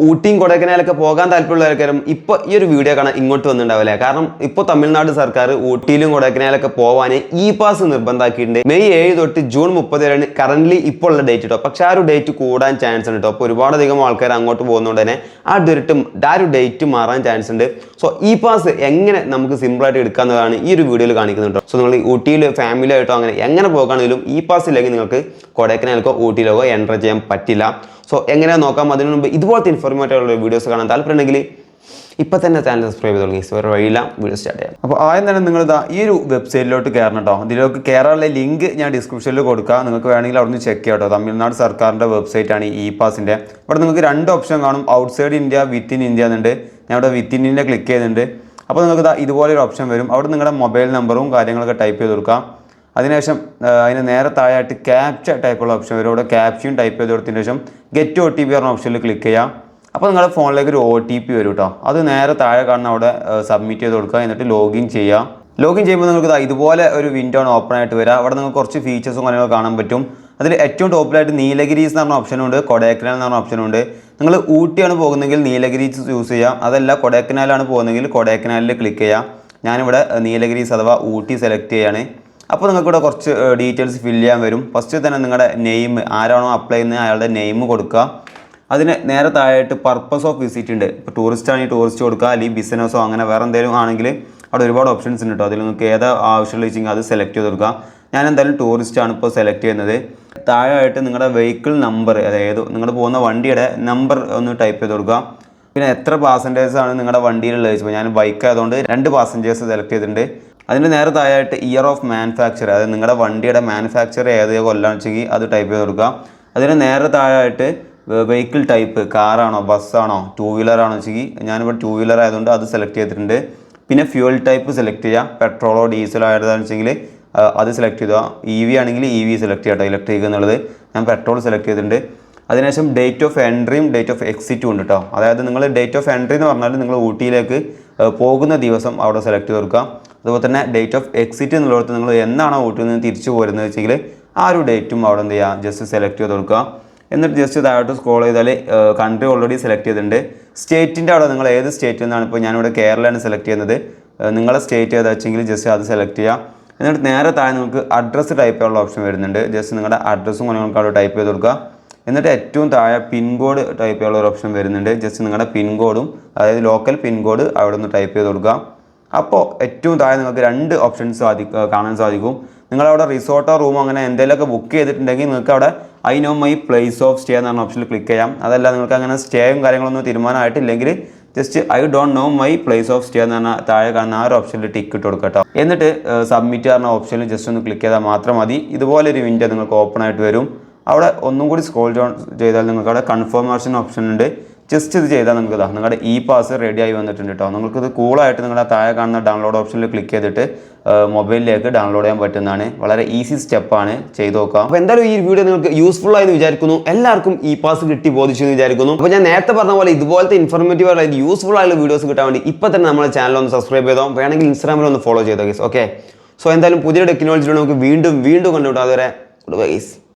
ഊട്ടിയും കൊടൈക്കനാലൊക്കെ പോകാൻ താല്പര്യമുള്ളവർക്കാരും ഇപ്പോൾ ഈ ഒരു വീഡിയോ കാണാൻ ഇങ്ങോട്ട് വന്നിട്ടുണ്ടാവില്ല. കാരണം ഇപ്പോൾ തമിഴ്നാട് സർക്കാർ ഊട്ടിയിലും കൊടൈക്കനാലൊക്കെ പോകാൻ ഇ പാസ് നിർബന്ധമാക്കിയിട്ടുണ്ട്. മെയ് 7 തൊട്ട് ജൂൺ 30 വരെയാണ് കറന്റ് ഇപ്പോൾ ഉള്ള ഡേറ്റ് കേട്ടോ. പക്ഷെ ആ ഒരു ഡേറ്റ് കൂടാൻ ചാൻസ് ഉണ്ട് കേട്ടോ. അപ്പോൾ ഒരുപാടധികം ആൾക്കാർ അങ്ങോട്ട് പോകുന്നതുകൊണ്ട് തന്നെ ആ ഒരു ഡേറ്റ് മാറാൻ ചാൻസ് ഉണ്ട്. സോ ഇ പാസ് എങ്ങനെ നമുക്ക് സിമ്പിളായിട്ട് എടുക്കാവുന്നതാണ് ഈ ഒരു വീഡിയോയിൽ കാണിക്കുന്നുണ്ട്. സോ നിങ്ങൾ ഊട്ടിയിൽ ഫാമിലി ആയിട്ടോ അങ്ങനെ എങ്ങനെ പോകുകയാണെങ്കിലും ഇ പാസ് ഇല്ലെങ്കിൽ നിങ്ങൾക്ക് കൊടൈക്കനാലിലോ ഊട്ടിയിലോ എൻ്റർ ചെയ്യാൻ പറ്റില്ല. സോ എങ്ങനെയാണ് നോക്കാം. അതിനു മുമ്പ് ഇതുപോലത്തെ ഇൻഫോർമേറ്റീവ് വീഡിയോസ് കാണാൻ താല്പര്യമുണ്ടെങ്കിൽ ഇപ്പം തന്നെ ചാനൽ സബ്സ്ക്രൈബ് ചെയ്ത് തുടങ്ങി. വേറെ വഴിയില്ല, വീഡിയോ സ്റ്റാർട്ട് ചെയ്യാം. അപ്പോൾ ആദ്യം തന്നെ നിങ്ങൾ ഈ ഒരു വെബ്സൈറ്റിലോട്ട് കയറണം കേട്ടോ. ഇതിലേക്ക് കയറാനുള്ള ലിങ്ക് ഞാൻ ഡിസ്ക്രിപ്ഷനിൽ കൊടുക്കാം. നിങ്ങൾക്ക് വേണമെങ്കിൽ അവിടെ നിന്ന് ചെക്ക് ചെയ്യാം കേട്ടോ. തമിഴ്നാട് സർക്കാരിൻ്റെ വെബ്സൈറ്റാണ് ഇ പാസിൻ്റെ. ഇവിടെ നിങ്ങൾക്ക് 2 ഓപ്ഷൻ കാണും. ഔട്ട്സൈഡ് ഇന്ത്യ, വിത്തിൻ ഇന്ത്യ എന്നുണ്ട്. ഞാൻ ഇവിടെ വിത്തിൻ ഇന്ത്യ ക്ലിക്ക് ചെയ്യുന്നുണ്ട്. അപ്പോൾ നിങ്ങൾക്ക് ഇതുപോലെ ഒരു ഓപ്ഷൻ വരും. അവിടെ നിങ്ങളുടെ മൊബൈൽ നമ്പറും കാര്യങ്ങളൊക്കെ ടൈപ്പ് ചെയ്ത് കൊടുക്കാം. അതിനുശേഷം അതിന് നേരെ താഴെയായിട്ട് ക്യാപ്ച ടൈപ്പുള്ള ഓപ്ഷൻ വരും. അവിടെ ക്യാപ്ചയും ടൈപ്പ് ചെയ്ത് കൊടുത്തതിന് ശേഷം ഗെറ്റ് OTP പറഞ്ഞ ഓപ്ഷനിൽ ക്ലിക്ക് ചെയ്യാം. അപ്പോൾ നിങ്ങളുടെ ഫോണിലേക്ക് ഒരു OTP വരും കേട്ടോ. അത് നേരെ താഴെ കാണുന്ന അവിടെ സബ്മിറ്റ് ചെയ്ത് കൊടുക്കുക. എന്നിട്ട് ലോഗിൻ ചെയ്യാം. ലോഗിൻ ചെയ്യുമ്പോൾ നിങ്ങൾക്ക് ഇതുപോലെ ഒരു വിൻഡോ ആണ് ഓപ്പൺ ആയിട്ട് വരിക. അവിടെ നിങ്ങൾക്ക് കുറച്ച് ഫീച്ചേഴ്സും കാര്യങ്ങളൊക്കെ കാണാൻ പറ്റും. അതിൽ ഏറ്റവും ടോപ്പിലായിട്ട് നീലഗിരീസ് എന്ന് പറഞ്ഞ ഓപ്ഷനുണ്ട്, കൊടൈക്കനാൽ എന്ന് പറഞ്ഞ ഓപ്ഷനുണ്ട്. നിങ്ങൾ ഊട്ടിയാണ് പോകുന്നതെങ്കിൽ നീലഗിരീസ് ചൂസ് ചെയ്യാം. അതല്ല കൊടൈക്കനാലാണ് പോകുന്നതെങ്കിൽ കൊടൈക്കനാലിൽ ക്ലിക്ക് ചെയ്യാം. ഞാനിവിടെ നീലഗിരീസ് അഥവാ ഊട്ടി സെലക്ട് ചെയ്യാണ്. അപ്പോൾ നിങ്ങൾക്കിവിടെ കുറച്ച് ഡീറ്റെയിൽസ് ഫില്ല് ചെയ്യാൻ വരും. ഫസ്റ്റ് തന്നെ നിങ്ങളുടെ നെയിം, ആരാണോ അപ്ലൈ ചെയ്യുന്നത് അയാളുടെ നെയിം കൊടുക്കുക. അതിന് നേരെ താഴെയായിട്ട് പർപ്പസ് ഓഫ് വിസിറ്റ് ഉണ്ട്. ഇപ്പോൾ ടൂറിസ്റ്റ് ആണെങ്കിൽ ടൂറിസ്റ്റ് കൊടുക്കുക, അല്ലെങ്കിൽ ബിസിനസ്സോ അങ്ങനെ വേറെ എന്തെങ്കിലും ആണെങ്കിൽ അവിടെ ഒരുപാട് ഓപ്ഷൻസ് ഉണ്ട് കേട്ടോ. അതിൽ നിങ്ങൾക്ക് ഏതാ ആവശ്യമുള്ള വെച്ചെങ്കിൽ അത് സെലക്ട് ചെയ്ത് കൊടുക്കുക. ഞാൻ എന്തായാലും ടൂറിസ്റ്റ് ആണ് ഇപ്പോൾ സെലക്ട് ചെയ്യുന്നത്. താഴെയായിട്ട് നിങ്ങളുടെ വെഹിക്കിൾ നമ്പർ, അതായത് നിങ്ങൾ പോകുന്ന വണ്ടിയുടെ നമ്പർ ഒന്ന് ടൈപ്പ് ചെയ്ത് കൊടുക്കുക. പിന്നെ എത്ര പാസഞ്ചേഴ്സാണ് നിങ്ങളുടെ വണ്ടിയിലുള്ളത് വെച്ചപ്പോൾ ഞാൻ ബൈക്ക് ആയതുകൊണ്ട് 2 പാസഞ്ചേഴ്സ് സെലക്ട് ചെയ്തിട്ടുണ്ട്. അതിൻ്റെ നേരെ താഴെയായിട്ട് ഇയർ ഓഫ് മാനുഫാക്ചർ, അതായത് നിങ്ങളുടെ വണ്ടിയുടെ മാനുഫാക്ചർ ഏത് കൊല്ലാന്ന് വെച്ചെങ്കിൽ അത് ടൈപ്പ് ചെയ്ത് കൊടുക്കുക. അതിന് നേരെ താഴെയായിട്ട് വെഹിക്കിൾ ടൈപ്പ്, കാറാണോ ബസ്സാണോ 2 വീലറാണോ വെച്ചെങ്കിൽ ഞാനിവിടെ 2 വീലർ ആയതുകൊണ്ട് അത് സെലക്ട് ചെയ്തിട്ടുണ്ട്. പിന്നെ ഫ്യൂൽ ടൈപ്പ് സെലക്ട് ചെയ്യുക. പെട്രോളോ ഡീസലോ ആയതാണെന്ന് വെച്ചെങ്കിൽ അത് സെലക്ട് ചെയ്യുക. EV ആണെങ്കിൽ EV സെലക്ട് ചെയ്യാം കേട്ടോ, ഇലക്ട്രിക് എന്നുള്ളത്. ഞാൻ പെട്രോൾ സെലക്ട് ചെയ്തിട്ടുണ്ട്. അതിനുശേഷം ഡേറ്റ് ഓഫ് എൻട്രിയും ഡേറ്റ് ഓഫ് എക്സിറ്റും ഉണ്ട് കേട്ടോ. അതായത് നിങ്ങൾ ഡേറ്റ് ഓഫ് എൻട്രി എന്ന് പറഞ്ഞാൽ നിങ്ങൾ ഊട്ടിയിലേക്ക് പോകുന്ന ദിവസം അവിടെ സെലക്ട് ചെയ്ത് കൊടുക്കുക. അതുപോലെ തന്നെ ഡേറ്റ് ഓഫ് എക്സിറ്റ് എന്നുള്ളത് നിങ്ങൾ എന്നാണോ ഊട്ടിയിൽ നിന്ന് തിരിച്ചു പോരുന്നത് വെച്ചെങ്കിൽ ആ ഒരു ഡേറ്റും അവിടെ എന്ത് ചെയ്യുക, ജസ്റ്റ് സെലക്ട് ചെയ്ത് കൊടുക്കുക. എന്നിട്ട് ജസ്റ്റ് താഴോട്ട് സ്ക്രോൾ ചെയ്താൽ കൺട്രി ഓൾറെഡി സെലക്ട് ചെയ്തിട്ടുണ്ട്. സ്റ്റേറ്റിൻ്റെ അവിടെ നിങ്ങൾ ഏത് സ്റ്റേറ്റിൽ നിന്നാണ്, ഇപ്പോൾ ഞാനിവിടെ കേരളയാണ് സെലക്ട് ചെയ്യുന്നത്. നിങ്ങളെ സ്റ്റേറ്റ് ഏതാ വെച്ചെങ്കിൽ ജസ്റ്റ് അത് സെലക്ട് ചെയ്യുക. എന്നിട്ട് നേരെ താഴെ നിങ്ങൾക്ക് അഡ്രസ്സ് ടൈപ്പ് ചെയ്യാനുള്ള ഓപ്ഷൻ വരുന്നുണ്ട്. ജസ്റ്റ് നിങ്ങളുടെ അഡ്രസ്സും നിങ്ങൾക്ക് അവിടെ ടൈപ്പ് ചെയ്ത് കൊടുക്കുക. എന്നിട്ട് ഏറ്റവും താഴെ പിൻകോഡ് ടൈപ്പ് ചെയ്യാനുള്ള ഒരു ഓപ്ഷൻ വരുന്നുണ്ട്. ജസ്റ്റ് നിങ്ങളുടെ പിൻകോഡും, അതായത് ലോക്കൽ പിൻകോഡ് അവിടെ നിന്ന് ടൈപ്പ് ചെയ്ത് കൊടുക്കുക. അപ്പോൾ ഏറ്റവും താഴെ നിങ്ങൾക്ക് 2 ഓപ്ഷൻസ് കാണാൻ സാധിക്കും. നിങ്ങളവിടെ റിസോർട്ടോ റൂമോ അങ്ങനെ എന്തെങ്കിലുമൊക്കെ ബുക്ക് ചെയ്തിട്ടുണ്ടെങ്കിൽ നിങ്ങൾക്ക് അവിടെ I know my place of stay എന്ന് പറഞ്ഞ ഓപ്ഷനിൽ ക്ലിക്ക് ചെയ്യാം. അതല്ല നിങ്ങൾക്ക് അങ്ങനെ സ്റ്റേയും കാര്യങ്ങളൊന്നും തീരുമാനമായിട്ടില്ലെങ്കിൽ just I don't know my place of stay എന്ന് പറഞ്ഞാൽ താഴെ കാണുന്ന ആ ഒരു ഓപ്ഷനിൽ ടിക്ക് ഇട്ട് കൊടുക്കുക കേട്ടോ. എന്നിട്ട് സബ്മിറ്റ് പറഞ്ഞ ഓപ്ഷനിൽ ജസ്റ്റ് ഒന്ന് ക്ലിക്ക് ചെയ്താൽ മാത്രം മതി. ഇതുപോലൊരു വിൻഡോ നിങ്ങൾക്ക് ഓപ്പൺ ആയിട്ട് വരും. അവിടെ ഒന്നും കൂടി സ്ക്രോൾ ഡൗൺ ചെയ്താൽ നിങ്ങൾക്ക് അവിടെ കൺഫർമേഷൻ ഓപ്ഷൻ ഉണ്ട്. ജസ്റ്റ് ഇത് ചെയ്താൽ നിങ്ങൾക്ക് നിങ്ങളുടെ ഇ പാസ് റെഡി ആയി വന്നിട്ടുണ്ട് കേട്ടോ. നിങ്ങൾക്കിത് കൂളായിട്ട് നിങ്ങളുടെ താഴെ കാണുന്ന ഡൗൺലോഡ് ഓപ്ഷനിൽ ക്ലിക്ക് ചെയ്തിട്ട് മൊബൈലിലേക്ക് ഡൗൺലോഡ് ചെയ്യാൻ പറ്റുന്നതാണ്. വളരെ ഈസി സ്റ്റെപ്പാണ്, ചെയ്ത് നോക്കാം. അപ്പോൾ എന്തായാലും ഈ വീഡിയോ നിങ്ങൾക്ക് യൂസ്ഫുൾ ആയെന്ന് വിചാരിക്കുന്നു. എല്ലാവർക്കും ഇ പാസ് കിട്ടി ബോധിച്ചു എന്ന് വിചാരിക്കുന്നു. അപ്പോൾ ഞാൻ നേരത്തെ പറഞ്ഞ പോലെ ഇതുപോലത്തെ ഇൻഫോർമേറ്റീവ് ആയിട്ട് യൂസ്ഫുൾ ആയുള്ള വീഡിയോസ് കിട്ടാൻ വേണ്ടി ഇപ്പോൾ തന്നെ നമ്മുടെ ചാനൽ ഒന്ന് സബ്സ്ക്രൈബ് ചെയ്തോ. വേണമെങ്കിൽ ഇൻസ്റ്റാഗ്രാമിൽ ഒന്ന് ഫോളോ ചെയ്തോ ഗൈസ്. ഓക്കെ, സോ എന്തായാലും പുതിയ ടെക്നോളജിയിലൂടെ നമുക്ക് വീണ്ടും കണ്ടുപിട്ടാം. അതുവരെ ഗുഡ് ബൈ ഗൈസ്.